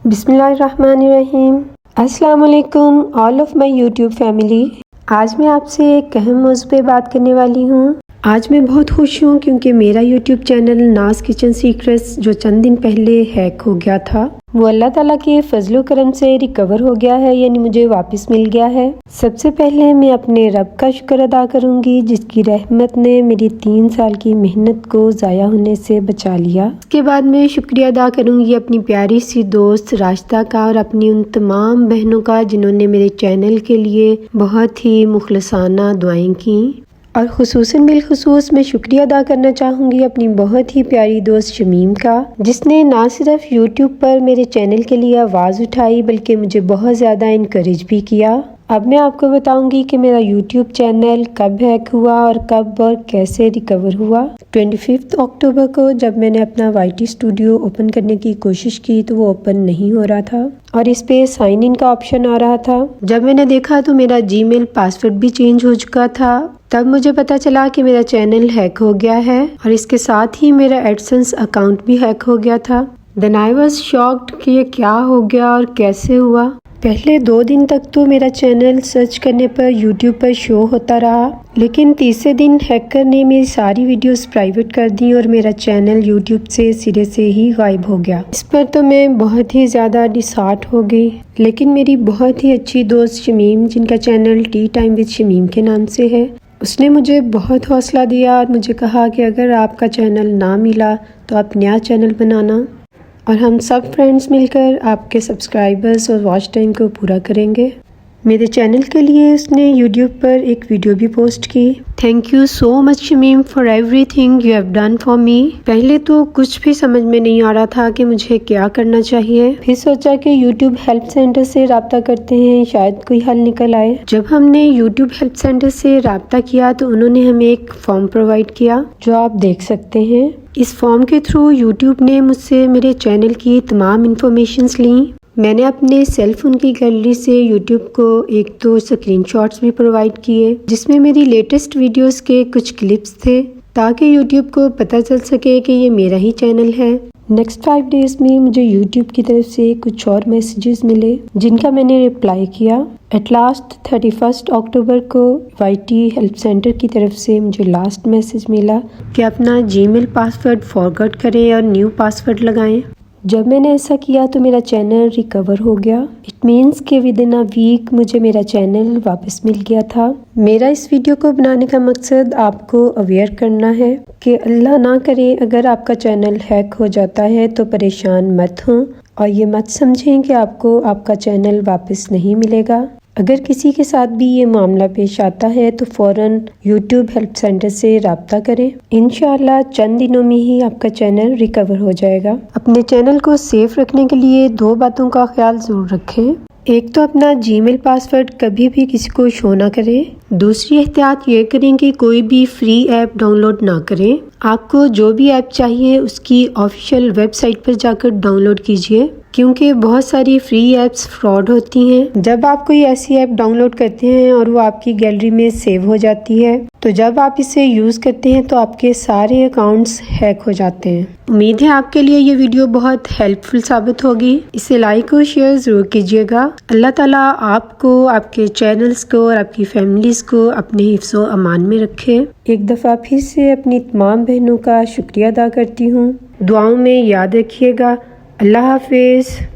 بسم اللہ الرحمن الرحیم۔ السلام علیکم all of my YouTube family. آج میں آپ سے ایک اہم موضوع پہ بات کرنے والی ہوں۔ آج میں بہت خوش ہوں کیونکہ میرا یوٹیوب چینل ناز کچن سیکریٹس جو چند دن پہلے ہیک ہو گیا تھا وہ اللہ تعالیٰ کے فضل و کرم سے ریکور ہو گیا ہے، یعنی مجھے واپس مل گیا ہے۔ سب سے پہلے میں اپنے رب کا شکر ادا کروں گی جس کی رحمت نے میری 3 سال کی محنت کو ضائع ہونے سے بچا لیا۔ اس کے بعد میں شکریہ ادا کروں گی اپنی پیاری سی دوست راشدہ کا اور اپنی ان تمام بہنوں کا جنہوں نے میرے چینل کے لیے بہت ہی مخلصانہ دعائیں کیں، اور خصوصاً بالخصوص میں شکریہ ادا کرنا چاہوں گی اپنی بہت ہی پیاری دوست شمیم کا، جس نے نہ صرف یوٹیوب پر میرے چینل کے لیے آواز اٹھائی بلکہ مجھے بہت زیادہ انکریج بھی کیا۔ اب میں آپ کو بتاؤں گی کہ میرا یوٹیوب چینل کب ہیک ہوا اور کب اور کیسے ریکور ہوا۔ 25 اکتوبر کو جب میں نے اپنا YT اسٹوڈیو اوپن کرنے کی کوشش کی تو وہ اوپن نہیں ہو رہا تھا اور اس پہ سائن ان کا آپشن آ رہا تھا۔ جب میں نے دیکھا تو میرا Gmail پاسورڈ بھی چینج ہو چکا تھا۔ تب مجھے پتا چلا کہ میرا چینل ہیک ہو گیا ہے اور اس کے ساتھ ہی میرا ایڈسنس اکاؤنٹ بھی ہیک ہو گیا تھا۔ Then I was shocked کہ یہ کیا ہو گیا اور کیسے ہوا۔ پہلے 2 دن تک تو میرا چینل سرچ کرنے پر یوٹیوب پر شو ہوتا رہا، لیکن تیسرے دن ہیکر نے میری ساری ویڈیوز پرائیویٹ کر دی اور میرا چینل یوٹیوب سے سرے سے ہی غائب ہو گیا۔ اس پر تو میں بہت ہی زیادہ ڈسہارٹ ہو گئی، لیکن میری بہت ہی اچھی دوست شمیم جن کا channel T time with Shamim کے نام سے ہے، اس نے مجھے بہت حوصلہ دیا اور مجھے کہا کہ اگر آپ کا چینل نہ ملا تو آپ نیا چینل بنانا اور ہم سب فرینڈز مل کر آپ کے سبسکرائبرز اور واچ ٹائم کو پورا کریں گے۔ میرے چینل کے لیے اس نے یوٹیوب پر ایک ویڈیو بھی پوسٹ کی۔ Thank you so much Shamim for every thing you have done for me. پہلے تو کچھ بھی سمجھ میں نہیں آ رہا تھا کہ مجھے کیا کرنا چاہیے، پھر سوچا کہ یوٹیوب ہیلپ سینٹر سے رابطہ کرتے ہیں، شاید کوئی حل نکل آئے۔ جب ہم نے یوٹیوب ہیلپ سینٹر سے رابطہ کیا تو انہوں نے ہمیں ایک فارم پرووائڈ کیا جو آپ دیکھ سکتے ہیں۔ اس فارم کے تھرو یوٹیوب نے مجھ سے میرے چینل کی تمام انفارمیشنز لیں۔ میں نے اپنے سیل فون کی گیلری سے یوٹیوب کو 1-2 اسکرین شاٹس بھی پرووائڈ کیے جس میں میری لیٹسٹ ویڈیوز کے کچھ کلپس تھے تاکہ یوٹیوب کو پتہ چل سکے کہ یہ میرا ہی چینل ہے۔ نیکسٹ 5 ڈیز میں مجھے یوٹیوب کی طرف سے کچھ اور میسیجز ملے جن کا میں نے رپلائی کیا۔ ایٹ لاسٹ 31 اکتوبر کو YT ہیلپ سینٹر کی طرف سے مجھے لاسٹ میسیج ملا کہ اپنا Gmail پاسورڈ فارگٹ کریں اور نیو پاسورڈ لگائیں۔ جب میں نے ایسا کیا تو میرا چینل ریکور ہو گیا۔ اٹ مینس کہ ود ان اے ویک مجھے میرا چینل واپس مل گیا تھا۔ میرا اس ویڈیو کو بنانے کا مقصد آپ کو اویئر کرنا ہے کہ اللہ نہ کرے اگر آپ کا چینل ہیک ہو جاتا ہے تو پریشان مت ہوں اور یہ مت سمجھیں کہ آپ کو آپ کا چینل واپس نہیں ملے گا۔ اگر کسی کے ساتھ بھی یہ معاملہ پیش آتا ہے تو فوراً یوٹیوب ہیلپ سینٹر سے رابطہ کریں۔ انشاءاللہ چند دنوں میں ہی آپ کا چینل ریکور ہو جائے گا۔ اپنے چینل کو سیف رکھنے کے لیے 2 باتوں کا خیال ضرور رکھیں۔ ایک تو اپنا Gmail پاسورڈ کبھی بھی کسی کو شو نہ کریں۔ دوسری احتیاط یہ کریں کہ کوئی بھی فری ایپ ڈاؤن لوڈ نہ کریں۔ آپ کو جو بھی ایپ چاہیے اس کی آفیشیل ویب سائٹ پر جا کر ڈاؤن لوڈ کیجیے کیونکہ بہت ساری فری ایپس فراڈ ہوتی ہیں۔ جب آپ کوئی ایسی ایپ ڈاؤن لوڈ کرتے ہیں اور وہ آپ کی گیلری میں سیو ہو جاتی ہے تو جب آپ اسے یوز کرتے ہیں تو آپ کے سارے اکاؤنٹس ہیک ہو جاتے ہیں۔ امید ہے آپ کے لیے یہ ویڈیو بہت ہیلپ فل ثابت ہوگی۔ اسے لائک اور شیئر ضرور کیجیے گا۔ اللہ تعالیٰ آپ کو، آپ کے چینلز کو اور آپ کی فیملیز کو اپنے حفظ و امان میں رکھے۔ ایک دفعہ پھر سے اپنی تمام بہنوں کا شکریہ ادا کرتی ہوں۔ دعاؤں میں یاد رکھیے گا۔ اللہ حافظ۔